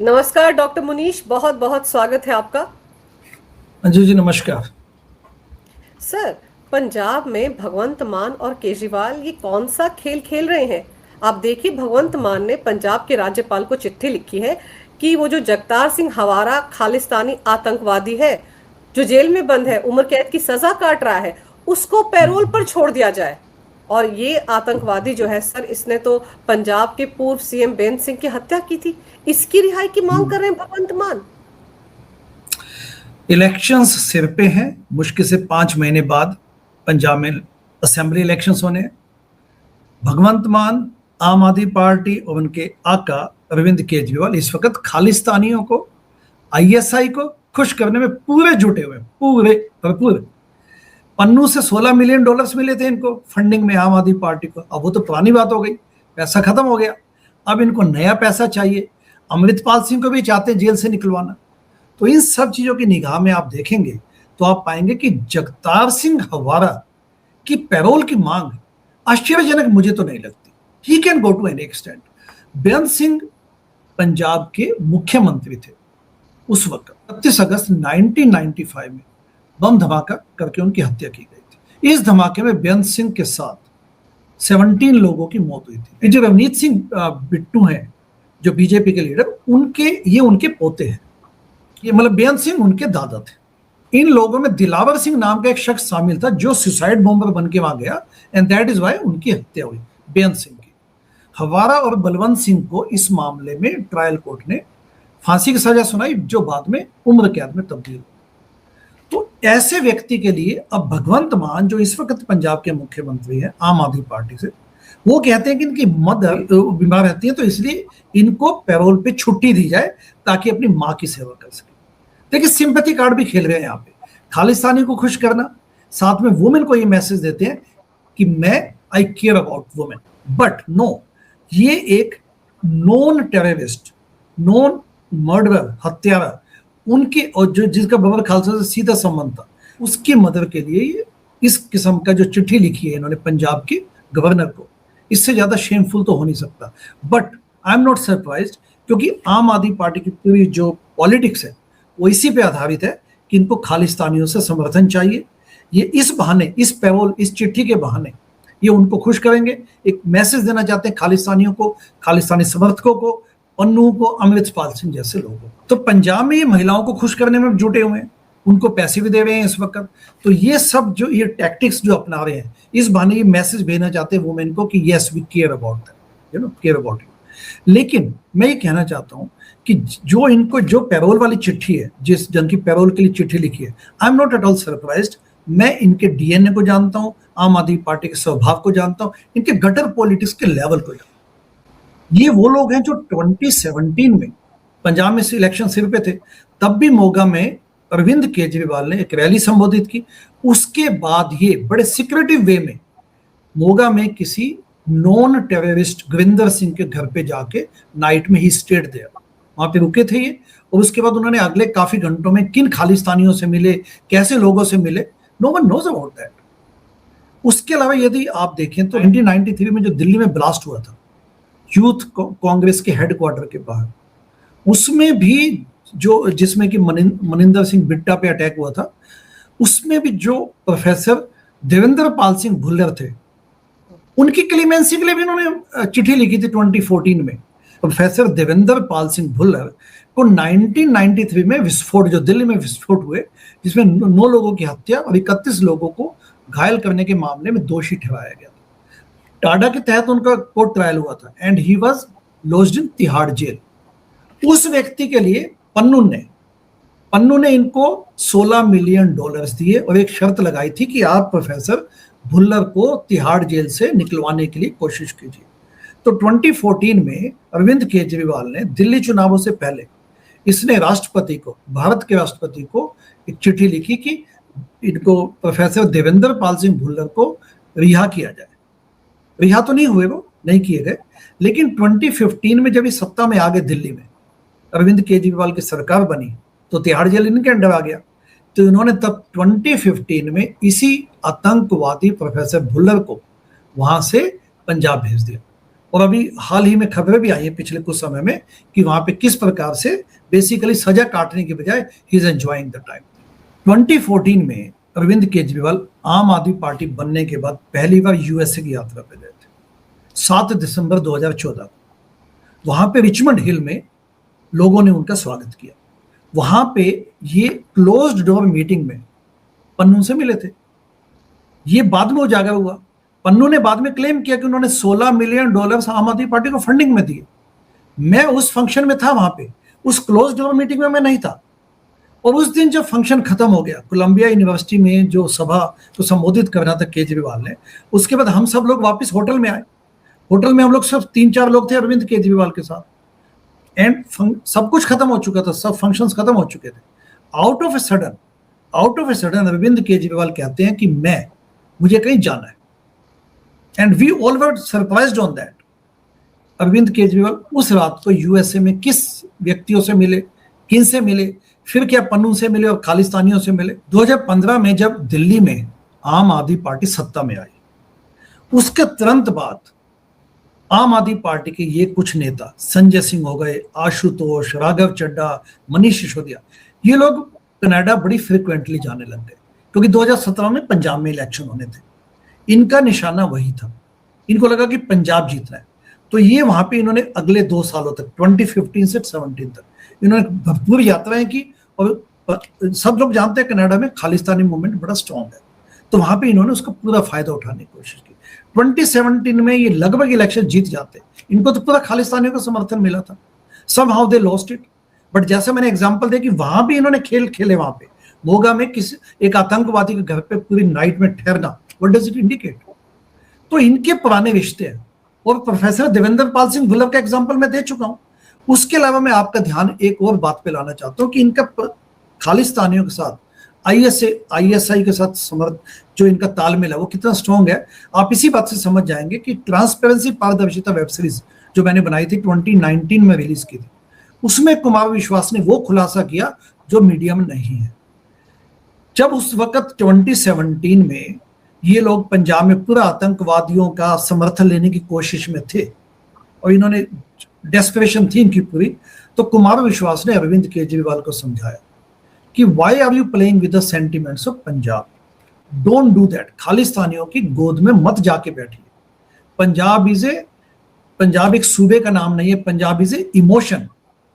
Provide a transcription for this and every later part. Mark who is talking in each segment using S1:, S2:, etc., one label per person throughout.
S1: नमस्कार डॉक्टर मुनीश, बहुत बहुत स्वागत है आपका।
S2: जी जी, नमस्कार।
S1: सर, पंजाब में भगवंत मान और केजरीवाल ये कौन सा खेल खेल रहे हैं? आप देखिए, भगवंत मान ने पंजाब के राज्यपाल को चिट्ठी लिखी है कि वो जो जगतार सिंह हवारा खालिस्तानी आतंकवादी है, जो जेल में बंद है, उम्र कैद की सजा काट रहा है, उसको पैरोल पर छोड़ दिया जाए। और ये आतंकवादी जो है सर, इसने तो पंजाब के पूर्व सीएम बेन सिंह की हत्या की थी। इसकी रिहाई की मांग कर रहे हैं भगवंत मान।
S2: इलेक्शंस सिर पे हैं। मुश्किल से 5 महीने बाद पंजाब में असेंबली इलेक्शंस होने हैं। भगवंत मान, आम आदमी पार्टी और उनके आका अरविंद केजरीवाल इस वक्त खालिस्तानियों को, आईएसआई को खुश करने में पूरे जुटे हुए हैं, पूरे भरपूर। पन्नू से $16 मिलियन मिले थे इनको फंडिंग में, आम आदमी पार्टी को। अब वो तो पुरानी बात हो गई, पैसा खत्म हो गया। अब इनको नया पैसा चाहिए। अमृतपाल सिंह को भी चाहते हैं जेल से निकलवाना। तो इन सब चीजों की निगाह में आप देखेंगे तो आप पाएंगे कि जगतार सिंह हवारा की पैरोल की मांग आश्चर्यजनक मुझे तो नहीं लगती। He can go to an extent. Beant Singh Punjab के मुख्यमंत्री थे उस वक्त। 31 अगस्त 1995 में बम धमाका करके उनकी हत्या की गई थी। इस धमाके में बेअंत सिंह के साथ 17 लोगों की मौत हुई थी। जो रवनीत सिंह बिट्टू हैं, जो बीजेपी के लीडर, ये उनके पोते हैं। ये मतलब बेअंत सिंह उनके दादा थे। इन लोगों में दिलावर सिंह नाम का एक शख्स शामिल था जो सुसाइड बॉम्बर बन के वहां गया, एंड दैट इज वाई उनकी हत्या हुई, बेअंत सिंह की। हवारा और बलवंत सिंह को इस मामले में ट्रायल कोर्ट ने फांसी की सजा सुनाई, जो बाद में उम्र कैद में तब्दील हुई। तो ऐसे व्यक्ति के लिए अब भगवंत मान, जो इस वक्त पंजाब के मुख्यमंत्री हैं आम आदमी पार्टी से, वो कहते हैं कि इनकी मदर बीमार रहती है, तो इसलिए इनको पैरोल पे छुट्टी दी जाए ताकि अपनी माँ की सेवा कर सके। देखिए, सिंपैथी कार्ड भी खेल रहे हैं यहाँ पे, खालिस्तानी को खुश करना, साथ में वुमेन को ये मैसेज देते हैं कि मैं I care about women. But no, ये एक नॉन टेररिस्ट, नॉन मर्डरर, हत्यारा, उनके और जो जिसका बबर खालसा से सीधा संबंध था, उसकी मदर के लिए ये इस किस्म का जो चिट्ठी लिखी है इन्होंने पंजाब के गवर्नर को, इससे ज्यादा शेमफुल तो हो नहीं सकता। But I am not surprised, क्योंकि आम आदमी पार्टी की पूरी जो पॉलिटिक्स है वो इसी पे आधारित है कि इनको खालिस्तानियों से समर्थन चाहिए। ये इस बहाने, इस पैरोल, इस चिट्ठी के बहाने ये उनको खुश करेंगे, एक मैसेज देना चाहते हैं खालिस्तानियों को, खालिस्तानी समर्थकों को, पन्नू को, अमृतपाल सिंह जैसे लोगों को। तो पंजाब में ये महिलाओं को खुश करने में जुटे हुए हैं, उनको पैसे भी दे रहे हैं इस वक्त। तो ये सब जो ये टैक्टिक्स जो अपना रहे हैं, इस बहाने ये मैसेज भेजना चाहते हैं वुमेन को कि yes we care about them, care about you. लेकिन मैं ये कहना चाहता हूं कि जो इनको जो पैरोल वाली चिट्ठी है, जिस जन की पैरोल के लिए चिट्ठी लिखी है, I am not at all surprised. मैं इनके डीएनए को जानता हूं, आम आदमी पार्टी के स्वभाव को जानता हूं, इनके गटर पॉलिटिक्स के लेवल को जानता हूं। ये वो लोग हैं जो 2017 में पंजाब में इलेक्शन सिर पे थे, तब भी मोगा में अरविंद केजरीवाल ने एक रैली संबोधित की। उसके बाद ये बड़े सिक्रेटिव वे में मोगा में किसी नॉन टेररिस्ट गुरविंदर सिंह के घर पे जाके नाइट में ही स्टेट देयर, वहां पे रुके थे ये। और उसके बाद उन्होंने अगले काफी घंटों में किन खालिस्तानियों से मिले, कैसे लोगों से मिले, no one knows about that. उसके अलावा यदि आप देखें तो 1993 में जो दिल्ली में ब्लास्ट हुआ था यूथ कांग्रेस के हेडक्वार्टर के बाहर, उसमें भी जो जिसमें कि मनिंदर सिंह बिट्टा पे अटैक हुआ था, उसमें भी जो प्रोफेसर देवेंद्र पाल सिंह भुल्लर थे, उनकी क्लीमेंसी के लिए भी उन्होंने चिट्ठी लिखी थी 2014 में। प्रोफेसर देवेंद्र पाल सिंह भुल्लर को 1993 में विस्फोट, जो दिल्ली में विस्फोट हुए, जिसमें 9 लोगों की हत्या और 31 लोगों को घायल करने के मामले में दोषी ठहराया गया था। टाडा के तहत उनका कोर्ट ट्रायल हुआ था and he was lodged in Tihar jail. उस व्यक्ति के लिए पन्नू ने इनको $16 मिलियन दिए और एक शर्त लगाई थी कि आप प्रोफेसर भुल्लर को तिहाड़ जेल से निकलवाने के लिए कोशिश कीजिए। तो 2014 में अरविंद केजरीवाल ने दिल्ली चुनावों से पहले इसने राष्ट्रपति को, भारत के राष्ट्रपति को एक चिट्ठी लिखी कि इनको प्रोफेसर देवेंद्र पाल सिंह भुल्लर को रिहा किया जाए। रिहा तो नहीं हुए, वो नहीं किए गए, लेकिन 2015 में जब ये सत्ता में आ गए दिल्ली में, अरविंद केजरीवाल की सरकार बनी, तो तिहाड़ जेल इनके अंडर आ गया। तो इन्होंने तब 2015 में इसी आतंकवादी प्रोफेसर भुल्लर को वहां से पंजाब भेज दिया और अभी हाल ही में खबरें भी आई है पिछले कुछ समय में कि वहां पे किस प्रकार से बेसिकली सजा काटने के बजाय he is enjoying the time. 2014 में अरविंद केजरीवाल आम आदमी पार्टी बनने के बाद पहली बार यूएसए की यात्रा पे गए थे 7 दिसंबर 2014 को। वहां पे रिचमंड हिल में लोगों ने उनका स्वागत किया। वहां पे ये क्लोज्ड डोर मीटिंग में पन्नू से मिले थे। ये बाद में उजागर हुआ। पन्नू ने बाद में क्लेम किया कि उन्होंने $16 मिलियन आम आदमी पार्टी को फंडिंग में दिए। मैं उस फंक्शन में था, वहां पे उस क्लोज डोर मीटिंग में मैं नहीं था। और उस दिन जब फंक्शन खत्म हो गया, कोलंबिया यूनिवर्सिटी में जो सभा को संबोधित कर रहा था केजरीवाल ने, उसके बाद हम सब लोग वापस होटल में आए। होटल में हम लोग सब 3-4 लोग थे अरविंद केजरीवाल के साथ, एंड सब कुछ खत्म हो चुका था, सब फंक्शंस खत्म हो चुके थे। Out of a sudden Arvind Kejriwal कहते हैं कि मुझे कहीं जाना है, and we all were surprised on that. Arvind Kejriwal उस रात को यूएसए में किस व्यक्तियों से मिले, किन से मिले, फिर क्या पन्नू से मिले और खालिस्तानियों से मिले। 2015 में जब दिल्ली में आम आदमी पार्टी सत्ता में आई, उसके तुरंत बाद आम आदमी पार्टी के ये कुछ नेता, संजय सिंह हो गए, आशुतोष, राघव चड्ढा, मनीष सिसोदिया, ये लोग कनाडा बड़ी फ्रिक्वेंटली जाने लग गए, क्योंकि 2017 में पंजाब में इलेक्शन होने थे। इनका निशाना वही था। इनको लगा कि पंजाब जीतना है, तो ये वहां पे इन्होंने अगले 2 सालों तक 2015 से 17 तक इन्होंने भरपूर यात्राएं की। और सब लोग जानते हैं कनाडा में खालिस्तानी मूवमेंट बड़ा स्ट्रॉन्ग है, तो वहां पे इन्होंने उसका पूरा फायदा उठाने की कोशिश की। 2017 में ये लगभग इलेक्शन जीत जाते, इनको तो पूरा खालिस्तानियों का समर्थन मिला था। Somehow they lost it. But जैसे मैंने एग्जांपल दिया कि वहां भी इन्होंने खेल खेले। वहां पे मोगा में किसी एक आतंकवादी के घर पे पूरी नाइट में ठहरना, व्हाट डज इट इंडिकेट? तो इनके पुराने रिश्ते हैं। और प्रोफेसर देवेंद्र पाल सिंह भुल्लर का एग्जांपल मैं दे चुका हूं। उसके अलावा मैं आपका ध्यान एक और बात पे लाना चाहता हूं कि इनका खालिस्तानियों के साथ आईएसआई के साथ समर्थ जो इनका तालमेल है वो कितना स्ट्रॉन्ग है, आप इसी बात से समझ जाएंगे कि ट्रांसपेरेंसी पारदर्शिता वेब सीरीज जो मैंने बनाई थी 2019 में रिलीज की थी, उसमें कुमार विश्वास ने वो खुलासा किया जो मीडिया में नहीं है। जब उस वक्त 2017 में ये लोग पंजाब में पूरा आतंकवादियों का समर्थन लेने की कोशिश में थे और इन्होंने डेस्परेशन थी इनकी पूरी, तो कुमार विश्वास ने अरविंद केजरीवाल को समझाया कि why are you playing with the sentiments of Punjab, don't do that. खालिस्तानियों की गोद में मत जाके बैठिए। पंजाब एक सूबे का नाम नहीं है, Punjab is a emotion,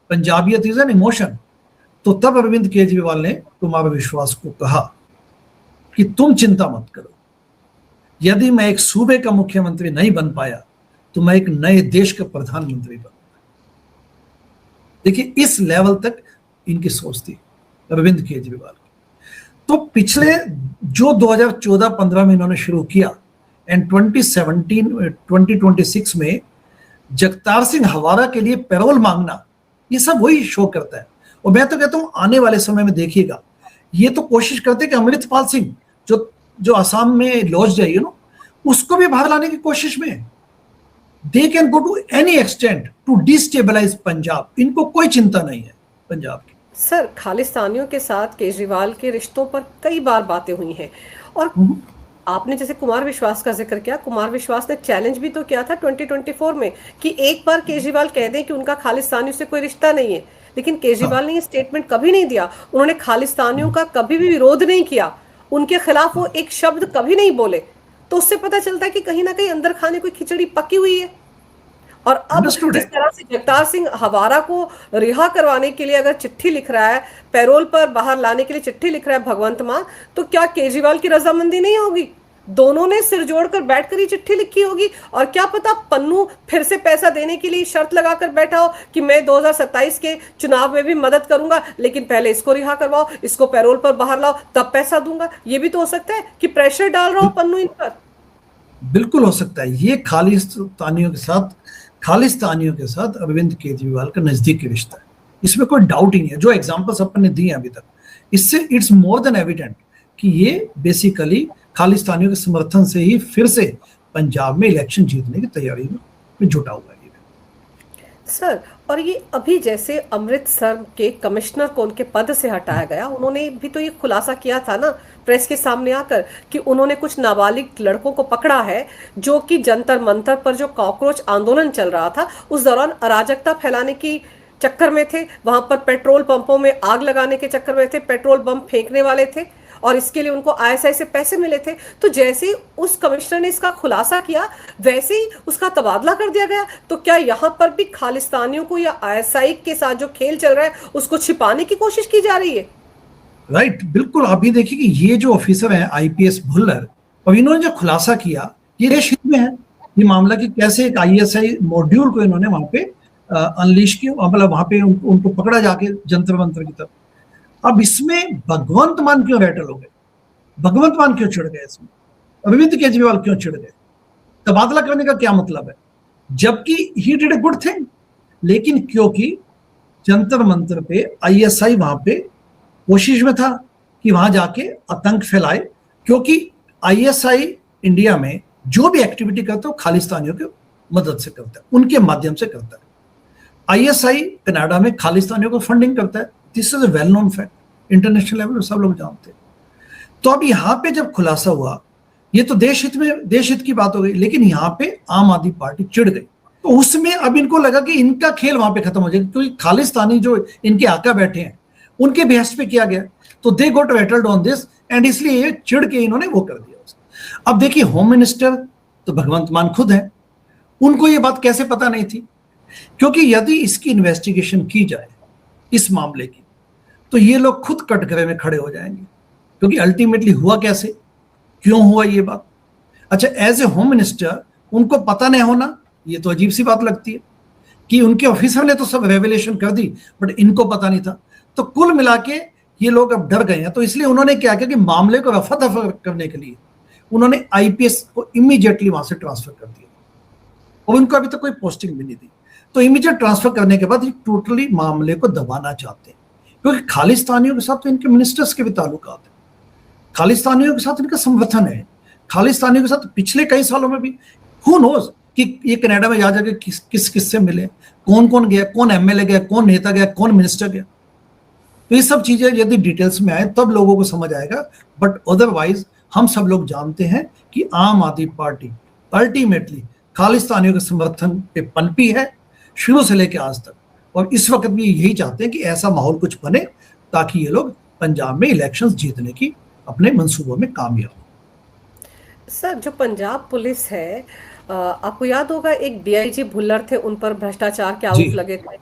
S2: पंजाबियत is an emotion. तो तब अरविंद केजरीवाल ने कुमार विश्वास को कहा कि तुम चिंता मत करो, यदि मैं एक सूबे का मुख्यमंत्री नहीं बन पाया तो मैं एक नए देश का प्रधानमंत्री बनूंगा। देखिए इस लेवल तक इनकी सोच थी अरविंद केजरीवाल की। तो पिछले जो 2014-15 में इन्होंने शुरू किया, एंड 2026 में जगतार सिंह हवारा के लिए पैरोल मांगना, ये सब वही शो करता है। और मैं तो कहता हूं आने वाले समय में देखिएगा, ये तो कोशिश करते कि अमृतपाल सिंह जो असम में लॉज है, उसको भी बाहर लाने की कोशिश में है। They can go to any extent to destabilise Punjab. इनको कोई चिंता नहीं है पंजाब की।
S1: सर, खालिस्तानियों के साथ केजरीवाल के रिश्तों पर कई बार बातें हुई हैं, और आपने जैसे कुमार विश्वास का जिक्र किया, कुमार विश्वास ने चैलेंज भी तो किया था 2024 में कि एक बार केजरीवाल कह दें कि उनका खालिस्तानियों से कोई रिश्ता नहीं है, लेकिन केजरीवाल ने ये स्टेटमेंट कभी नहीं दिया। उन्होंने खालिस्तानियों का कभी भी विरोध नहीं किया, उनके खिलाफ वो एक शब्द कभी नहीं बोले। तो उससे पता चलता है कि कहीं ना कहीं अंदर खाने कोई खिचड़ी पकी हुई है। और अब जिस तरह से जगतार सिंह हवारा को रिहा करवाने के लिए अगर चिट्ठी लिख रहा है, पैरोल पर बाहर लाने के लिए चिट्ठी लिख रहा है भगवंत मान, तो क्या केजरीवाल की रजामंदी नहीं होगी? दोनों ने सिर जोड़कर बैठकर ही चिट्ठी लिखी होगी। और क्या पता पन्नू फिर से पैसा देने के लिए शर्त लगाकर बैठा हो कि मैं 2027 के चुनाव में भी मदद करूंगा, लेकिन पहले इसको रिहा करवाओ, इसको पैरोल पर बाहर लाओ, तब पैसा दूंगा। ये भी तो हो सकता है कि प्रेशर डाल रहा हो पन्नू इन पर।
S2: बिल्कुल हो सकता है। ये खालिस्तानियों के साथ अरविंद केजरीवाल का नजदीकी रिश्ता है, इसमें कोई डाउट ही नहीं है। जो एग्जांपल्स अपन ने दिए अभी तक, इससे इट्स मोर देन एविडेंट कि ये बेसिकली खालिस्तानियों के समर्थन से ही फिर से पंजाब में इलेक्शन जीतने की तैयारी में जुटा हुआ है।
S1: सर, और ये अभी जैसे अमृतसर के कमिश्नर को उनके पद से हटाया गया, उन्होंने भी तो ये खुलासा किया था ना प्रेस के सामने आकर कि उन्होंने कुछ नाबालिग लड़कों को पकड़ा है जो कि जंतर मंतर पर जो कॉकरोच आंदोलन चल रहा था उस दौरान अराजकता फैलाने की चक्कर में थे, वहां पर पेट्रोल पंपों में आग लगाने के चक्कर में थे, पेट्रोल बम फेंकने वाले थे और इसके लिए उनको आईएसआई से पैसे मिले थे। तो जैसे ही उस कमिश्नर ने इसका खुलासा किया वैसे ही उसका तबादला कर दिया गया। तो क्या यहाँ पर भी खालिस्तानियों को या आईएसआई के साथ जो खेल चल रहा है उसको छिपाने की कोशिश की जा रही है?
S2: राइट, बिल्कुल। आप ये देखिए कि ये जो ऑफिसर हैं आईपीएस भुल्लर, और इन्होंने जो खुलासा किया ये देश हित में है ये मामला कि कैसे एक आईएसआई मॉड्यूल को इन्होंने वहां पे अनलीश किया, मतलब वहां पे उनको पकड़ा जाके जंतर मंतर की तरफ। अब इसमें भगवंत मान क्यों रैटल हो गए, भगवंत मान क्यों चिढ़ गए, इसमें अरविंद केजरीवाल क्यों चिढ़ गए? तबादला करने का क्या मतलब है, जबकि he did a good thing. लेकिन क्योंकि जंतर मंतर पे आईएसआई वहां पे कोशिश में था कि वहां जाके आतंक फैलाए, क्योंकि आईएसआई इंडिया में जो भी एक्टिविटी करता है वो खालिस्तानियों की मदद से करता है, उनके माध्यम से करता है। आईएसआई कनाडा में खालिस्तानियों को फंडिंग करता है, this is a well known fact, international level पर सब लोग जानते हैं। तो अब यहाँ पे जब खुलासा हुआ, ये तो देश हित में, देश हित की बात हो गई, लेकिन यहाँ पे आम आदमी पार्टी चिढ़ गई। तो उसमें अब इनको लगा कि इनका खेल वहां पे खत्म हो जाएगा, क्योंकि खालिस्तानी जो इनके आका बैठे हैं उनके बेहस पे किया गया, तो they got rattled on this and इसलिए ये चिढ़ के इन्होंने वो कर दिया। अब देखिए होम मिनिस्टर तो भगवंत मान खुद है, उनको ये बात कैसे पता नहीं थी? क्योंकि यदि इसकी इन्वेस्टिगेशन की जाए इस मामले की, तो ये लोग खुद कटघरे में खड़े हो जाएंगे, क्योंकि अल्टीमेटली हुआ कैसे, क्यों हुआ ये बात। अच्छा, एज ए होम मिनिस्टर उनको पता नहीं होना, ये तो अजीब सी बात लगती है कि उनके ऑफिसर ने तो सब रेवलेशन कर दी बट इनको पता नहीं था। तो कुल मिला के ये लोग अब डर गए हैं, तो इसलिए उन्होंने क्या किया कि मामले को रफा दफा करने के लिए उन्होंने आईपीएस को इमीडिएटली वहां से ट्रांसफर कर दिया, और उनको अभी तक कोई पोस्टिंग भी नहीं दी। तो इमीडिएट ट्रांसफर करने के बाद ये टोटली मामले को दबाना चाहते हैं, क्योंकि खालिस्तानियों के साथ तो इनके मिनिस्टर्स के भी ताल्लुकात है, खालिस्तानियों के साथ इनका समर्थन है, खालिस्तानियों के साथ पिछले कई सालों में भी हु नोज कि ये कनाडा में जा जाके किस से मिले, कौन कौन गया, कौन एमएलए गया, कौन नेता गया, कौन मिनिस्टर गया। तो ये सब चीजें यदि डिटेल्स में आए तब लोगों को समझ आएगा, बट अदरवाइज हम सब लोग जानते हैं कि आम आदमी पार्टी अल्टीमेटली खालिस्तानियों के समर्थन पे पनपी है शुरू से लेकर आज तक, और इस वक्त भी यही चाहते हैं कि ऐसा माहौल कुछ बने ताकि ये लोग पंजाब में इलेक्शंस जीतने की अपने मंसूबों में कामयाब हो।
S1: सर, जो पंजाब पुलिस है, आपको याद होगा एक डीआईजी भुल्लर थे, उन पर भ्रष्टाचार के
S2: जी
S1: आरोप लगे थे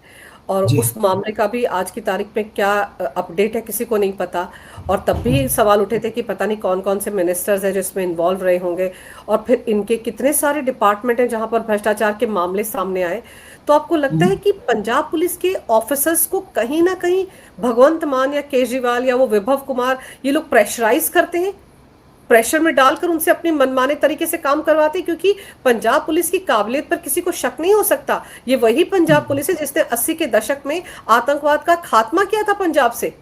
S1: और
S2: जी
S1: उस मामले का भी आज की तारीख में क्या अपडेट है किसी को नहीं पता। और तब भी सवाल उठे थे कि पता नहीं कौन कौन से मिनिस्टर्स हैं जो इसमें इन्वॉल्व रहे होंगे, और फिर इनके कितने सारे डिपार्टमेंट हैं जहां पर भ्रष्टाचार के मामले सामने आए। तो आपको लगता है कि पंजाब पुलिस के ऑफिसर्स को कहीं ना कहीं भगवंत मान या केजरीवाल या वो विभव कुमार ये लोग प्रेशराइज करते हैं, प्रेशर में डालकर उनसे अपनी मनमाने तरीके से काम करवाते हैं? क्योंकि पंजाब पुलिस की काबिलियत पर किसी को शक नहीं हो सकता। ये वही पंजाब पुलिस है जिसने 80 के दशक में आतंकवाद का खात्मा किया था पंजाब से।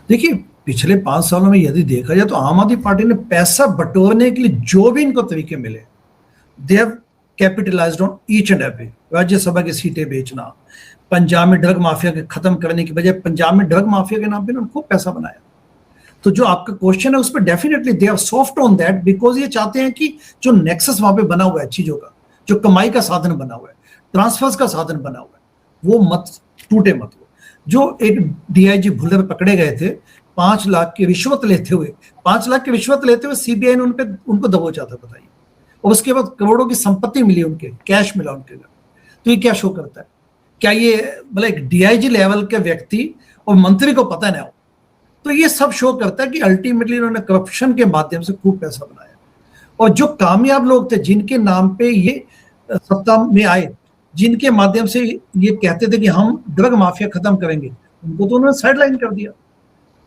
S2: देखिए पिछले 5 सालों में यदि देखा जाए तो आम आदमी पार्टी ने पैसा बटोरने के लिए जो भी इनको तरीके मिले, they have capitalised on each and every. Rajya Sabha की सीटें बेचना, पंजाब में ड्रग माफिया के खत्म करने की बजाय पंजाब में ड्रग माफिया के नाम पे उन्होंने खूब पैसा बनाया। तो जो आपका क्वेश्चन है उस पर definitely they are soft on that, because ये चाहते हैं कि जो नेक्सस वहां पे बना हुआ है चीजों का, जो कमाई का साधन बना हुआ है, ट्रांसफर्स का साधन बना हुआ है, वो मत टूटे मत। जो एक डीआईजी भुल्लर पकड़े गए थे 5 लाख की रिश्वत लेते हुए, 5 लाख की रिश्वत लेते हुए सीबीआई ने उनको दबोचा था, बताइए। और उसके बाद करोड़ों की संपत्ति मिली, उनके कैश मिला उनके घर। तो ये क्या शो करता है? क्या ये मतलब एक डीआईजी लेवल के व्यक्ति और मंत्री को पता ना हो? तो ये सब शो करता है कि अल्टीमेटली उन्होंने करप्शन के माध्यम से खूब पैसा बनाया, और जो कामयाब लोग थे जिनके नाम पे ये सत्ता में आए, जिनके माध्यम से ये कहते थे कि हम ड्रग माफिया खत्म करेंगे, उनको तो उन्होंने साइडलाइन कर दिया।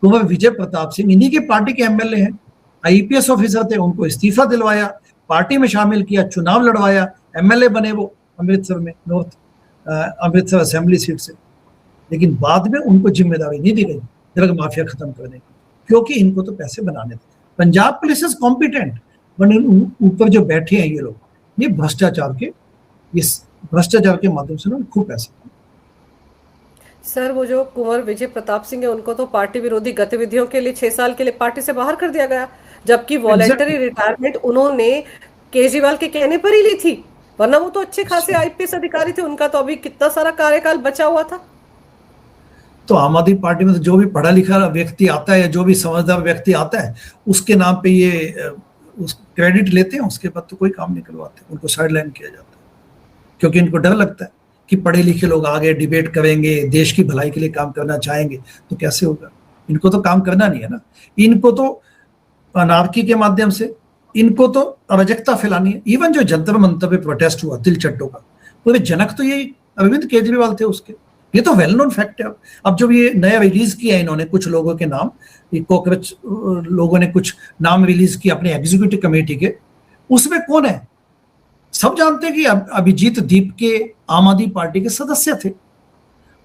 S2: कुंवर विजय प्रताप सिंह इन्हीं के पार्टी के एमएलए हैं, आईपीएस ऑफिसर थे, उनको इस्तीफा दिलवाया, पार्टी में शामिल किया, चुनाव लड़वाया, एमएलए बने वो अमृतसर में, नॉर्थ अमृतसर असेंबली सीट से। लेकिन बाद में उनको जिम्मेदारी नहीं दी गई ड्रग माफिया खत्म करने की, क्योंकि इनको तो पैसे बनाने थे। पंजाब पुलिस इज कॉम्पिटेंट, ऊपर जो बैठे हैं ये लोग, ये भ्रष्टाचार के इस भ्रष्टाचार के माध्यम से उन्होंने खूब पैसे।
S1: सर वो जो कुंवर विजय प्रताप सिंह है उनको तो पार्टी विरोधी गतिविधियों के लिए 6 साल के लिए पार्टी से बाहर कर दिया गया, जबकि वॉलेंटरी
S2: एग्जैक्टली।
S1: रिटायरमेंट उन्होंने केजरीवाल के कहने पर ही ली थी, वरना वो तो अच्छे खासे आईपीएस अधिकारी थे, उनका तो अभी कितना सारा कार्यकाल बचा हुआ था।
S2: तो आम आदमी पार्टी में तो जो भी पढ़ा लिखा व्यक्ति आता है या जो भी समझदार व्यक्ति आता है उसके नाम पे ये उस क्रेडिट लेते हैं, उसके बाद तो कोई काम नहीं करवाते, उनको साइड लाइन किया जाता है, क्योंकि इनको डर लगता है कि पढ़े लिखे लोग आगे डिबेट करेंगे, देश की भलाई के लिए काम करना चाहेंगे, तो कैसे होगा। इनको तो काम करना नहीं है ना, इनको तो अनारकी के माध्यम से, इनको तो अराजकता फैलानी है। इवन जो जंतर मंतर पे प्रोटेस्ट हुआ तिलचट्टों का, पूरे जनक तो ये अरविंद केजरीवाल थे उसके, ये तो वेल नोन फैक्ट है। अब जब ये नया रिलीज किया इन्होंने कुछ लोगों के नाम, ये कॉकरोच लोगों ने कुछ नाम रिलीज किया अपने एग्जीक्यूटिव कमेटी के, उसमें कौन है सब जानते हैं कि अभिजीत दीप के आम आदमी पार्टी के सदस्य थे,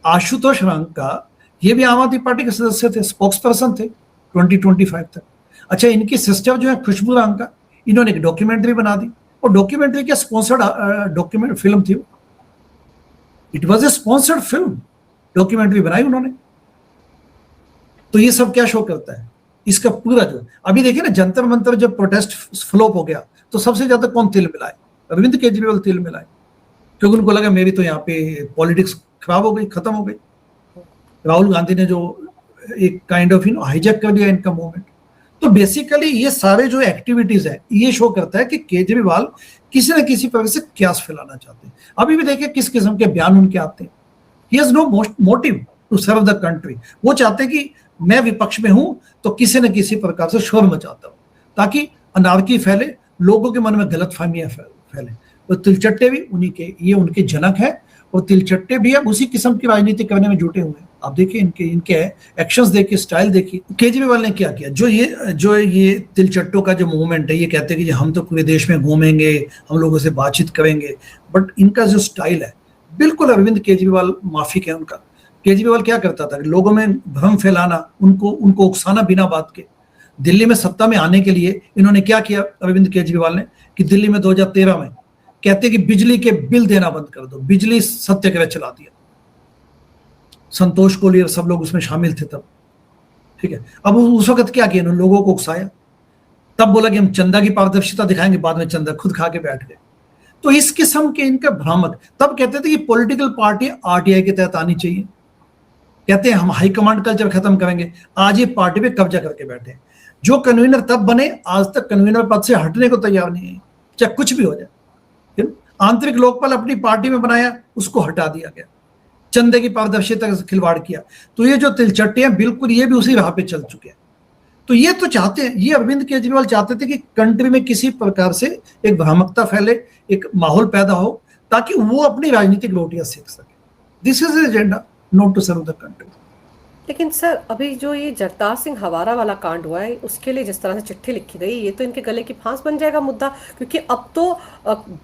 S2: आशुतोष रंका ये भी आम आदमी पार्टी के सदस्य थे, स्पोक्स पर्सन थे 2025 तक। अच्छा, इनकी सिस्टर जो है खुशबू रंका, इन्होंने एक डॉक्यूमेंट्री बना दी, और डॉक्यूमेंट्री क्या स्पॉन्सर्ड डॉक्यूमेंट फिल्म थी, it was a sponsored film, documentary बनाई उन्होंने। तो ये सब क्या शो करता है, इसका पूरा जो अभी देखिए ना जंतर मंतर जब प्रोटेस्ट फ्लॉप हो गया तो सबसे ज्यादा कौन तिल मिलाए, अरविंद केजरीवाल तिल मिलाए, क्योंकि उनको लगा मेरी तो यहाँ पे पॉलिटिक्स खराब हो गई, खत्म हो गई। राहुल गांधी ने जो एक काइंड ऑफ हाईजैक कर दिया इनका मूवमेंट। तो बेसिकली ये सारे जो एक्टिविटीज है ये शो करता है कि केजरीवाल किसी न किसी प्रकार से क्यास फैलाना चाहते हैं। अभी भी देखिए किस किस्म के बयान उनके आते हैं, he has no motive to serve the country. वो चाहते हैं कि मैं विपक्ष में हूं तो किसी न किसी प्रकार से शोर मचाता हूं ताकि अनारकी फैले, लोगों के मन में गलत फहमियां फैले। तो तिलचट्टे भी उन्हीं के, ये उनके जनक है, और तिलचट्टे भी अब उसी किस्म की राजनीति करने में जुटे हुए हैं। आप देखिए इनके एक्शंस देखिए, स्टाइल देखिए। केजरीवाल ने क्या किया, जो ये तिलचट्टों का जो मूवमेंट है, ये कहते हैं कि हम तो पूरे देश में घूमेंगे, हम लोगों से बातचीत करेंगे, बट इनका जो स्टाइल है बिल्कुल अरविंद केजरीवाल माफिक है उनका। केजरीवाल क्या करता था, लोगों में भ्रम फैलाना, उनको उकसाना बिना बात के। दिल्ली में सत्ता में आने के लिए इन्होंने क्या किया अरविंद केजरीवाल ने, कि दिल्ली में 2013 में कहते कि बिजली के बिल देना बंद कर दो, बिजली सत्याग्रह चला दिया। संतोष कोहली और सब लोग उसमें शामिल थे तब, ठीक है। अब उस वक्त क्या किया, उन्होंने लोगों को उकसाया, तब बोला कि हम चंदा की पारदर्शिता दिखाएंगे, बाद में चंदा खुद खा के बैठ गए। तो इस किस्म के इनका भ्रामक, तब कहते थे कि पॉलिटिकल पार्टी आरटीआई के तहत आनी चाहिए, कहते हैं हम हाईकमांड कल्चर खत्म करेंगे। आज ये पार्टी पे कब्जा करके बैठे, जो कन्वीनर तब बने आज तक कन्वीनर पद से हटने को तैयार नहीं है, चाहे कुछ भी हो जाए। आंतरिक लोकपाल अपनी पार्टी में बनाया, उसको हटा दिया गया, चंदे की पारदर्शिता से खिलवाड़ किया। तो ये जो तिलचट्टे हैं बिल्कुल ये भी उसी राह पे चल चुके हैं। तो ये तो चाहते हैं, ये अरविंद केजरीवाल चाहते थे कि कंट्री में किसी प्रकार से एक भ्रामकता फैले, एक माहौल पैदा हो, ताकि वो अपनी राजनीतिक रोटियां सीख सके। This is agenda, not to serve the country.
S1: लेकिन सर अभी जो ये जगतार सिंह हवारा वाला कांड हुआ है उसके लिए जिस तरह से चिट्ठी लिखी गई, ये तो इनके गले की फांस बन जाएगा मुद्दा, क्योंकि अब तो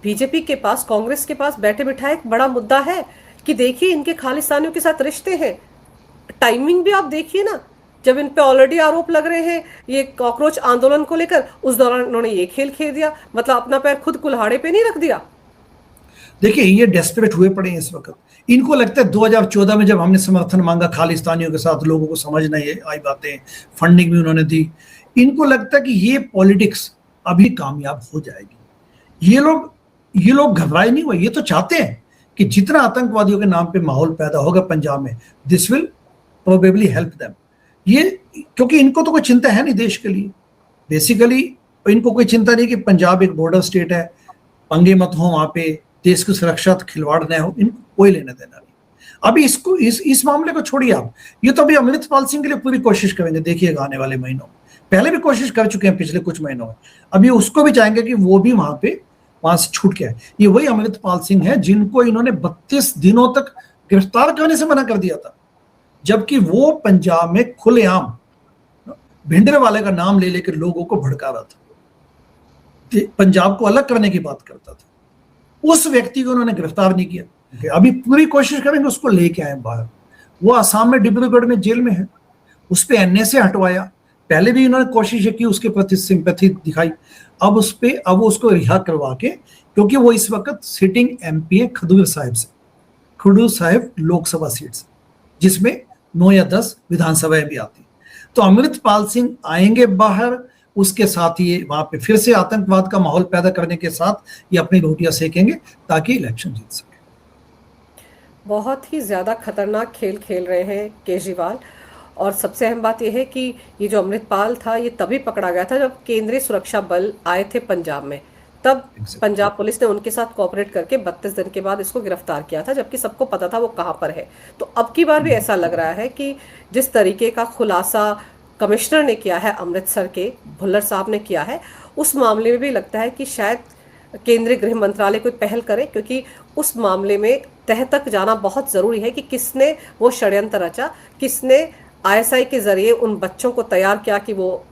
S1: बीजेपी के पास, कांग्रेस के पास बैठे बिठाए एक बड़ा मुद्दा है कि देखिए इनके खालिस्तानियों के साथ रिश्ते हैं। टाइमिंग भी आप देखिए ना, जब इन पे ऑलरेडी आरोप लग रहे हैं ये कॉकरोच आंदोलन को लेकर, उस दौरान उन्होंने ये खेल खेल दिया, मतलब अपना पैर खुद कुल्हाड़े पे नहीं रख दिया।
S2: देखिए ये डेस्परेट हुए पड़े हैं इस वक्त। इनको लगता है 2014 में जब हमने समर्थन मांगा खालिस्तानियों के साथ, लोगों को समझ नहीं आई बातें, फंडिंग भी उन्होंने दी, इनको लगता है कि ये पॉलिटिक्स अभी कामयाब हो जाएगी। ये लोग घबराए नहीं हुए, ये तो चाहते हैं कि जितना आतंकवादियों के नाम पे माहौल पैदा होगा पंजाब में, this will probably help them. ये क्योंकि इनको तो कोई चिंता है नहीं देश के लिए, बेसिकली इनको कोई चिंता नहीं कि पंजाब एक बॉर्डर स्टेट है, पंगे मत हो वहां पे, देश की सुरक्षा खिलवाड़ न हो, इनको कोई लेना देना नहीं। अभी इसको इस मामले को छोड़िए आप, ये तो अभी अमृतपाल सिंह के लिए पूरी कोशिश करेंगे, देखिएगा आने वाले महीनों में। पहले भी कोशिश कर चुके हैं पिछले कुछ महीनों में, अभी उसको भी चाहेंगे कि वो भी वहां से छूट के आए। ये वही अमृतपाल सिंह है जिनको इन्होंने 32 दिनों तक गिरफ्तार करने से मना कर दिया था, जबकि वो पंजाब में खुलेआम भिंडरे वाले का नाम ले लेकर लोगों को भड़का रहा था, पंजाब को अलग करने की बात करता था। उस व्यक्ति को उन्होंने गिरफ्तार नहीं किया। अभी पूरी कोशिश करेंगे उसको लेके आए बाहर। वो आसाम में डिब्रूगढ़ में जेल में है, उस पर एनए से हटवाया, पहले भी उन्होंने कोशिश की, उसके प्रति सिंपैथी दिखाई, अब वो उसको रिहा करवा के, क्योंकि वो इस वक्त सिटिंग एमपी है खडूर साहिब लोकसभा सीट से, जिसमें 9 या 10 विधानसभाएं भी आती। तो अमृतपाल सिंह आएंगे बाहर, उसके साथ ये वहां पे फिर से आतंकवाद का माहौल पैदा करने के साथ ये अपनी रोटियां सेकेंगे ताकि इलेक्शन जीत सके।
S1: बहुत ही ज़्यादा खतरनाक खेल खेल रहे हैं केजरीवाल। और सबसे अहम बात यह है कि ये जो अमृतपाल था ये तभी पकड़ा गया था जब केंद्रीय सुरक्षा बल आए थे पंजाब में, तब पंजाब पुलिस ने उनके साथ कोऑपरेट करके 32 दिन के बाद इसको गिरफ्तार किया था, जबकि सबको पता था वो कहाँ पर है। तो अब की बार भी ऐसा लग रहा है कि जिस तरीके का खुलासा कमिश्नर ने किया है, अमृतसर के भुल्लर साहब ने किया है, उस मामले में भी लगता है कि शायद केंद्रीय गृह मंत्रालय कोई पहल करे, क्योंकि उस मामले में तह तक जाना बहुत ज़रूरी है कि किसने वो षड्यंत्र रचा, किसने आईएसआई के जरिए उन बच्चों को तैयार किया कि वो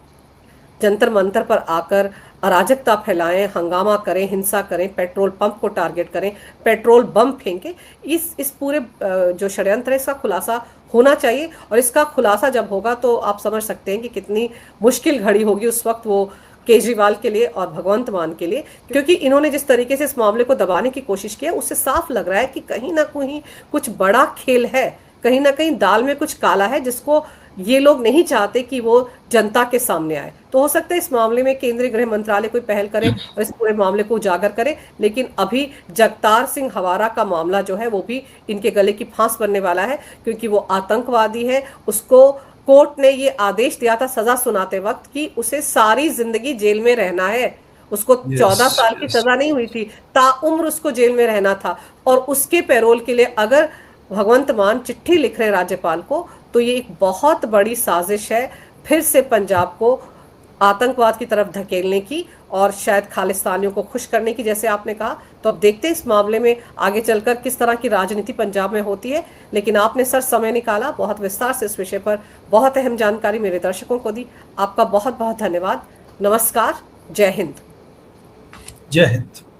S1: जंतर मंतर पर आकर अराजकता फैलाएं, हंगामा करें, हिंसा करें, पेट्रोल पंप को टारगेट करें, पेट्रोल बम फेंकें। इस पूरे जो षड्यंत्र है इसका खुलासा होना चाहिए, और इसका खुलासा जब होगा तो आप समझ सकते हैं कि कितनी मुश्किल घड़ी होगी उस वक्त वो केजरीवाल के लिए और भगवंत मान के लिए, क्योंकि इन्होंने जिस तरीके से इस मामले को दबाने की कोशिश की है उससे साफ लग रहा है कि कहीं ना कहीं कुछ बड़ा खेल है, कहीं ना कहीं दाल में कुछ काला है जिसको ये लोग नहीं चाहते कि वो जनता के सामने आए। तो हो सकता है इस मामले में केंद्रीय गृह मंत्रालय कोई पहल करे और इस पूरे मामले को उजागर करे, लेकिन अभी जगतार सिंह हवारा का मामला जो है वो भी इनके गले की फांस बनने वाला है, क्योंकि वो आतंकवादी है। उसको कोर्ट ने ये आदेश दिया था सजा सुनाते वक्त कि उसे सारी जिंदगी जेल में रहना है। उसको 14 साल की सजा नहीं हुई थी, ताउम्र उसको जेल में रहना था। और उसके पैरोल के लिए अगर भगवंत मान चिट्ठी लिख रहे राज्यपाल को, तो ये एक बहुत बड़ी साजिश है फिर से पंजाब को आतंकवाद की तरफ धकेलने की और शायद खालिस्तानियों को खुश करने की, जैसे आपने कहा। तो अब देखते हैं इस मामले में आगे चलकर किस तरह की राजनीति पंजाब में होती है। लेकिन आपने सर समय निकाला, बहुत विस्तार से इस विषय पर बहुत अहम जानकारी मेरे दर्शकों को दी। आपका बहुत बहुत धन्यवाद। नमस्कार, जय हिंद।
S2: जय हिंद।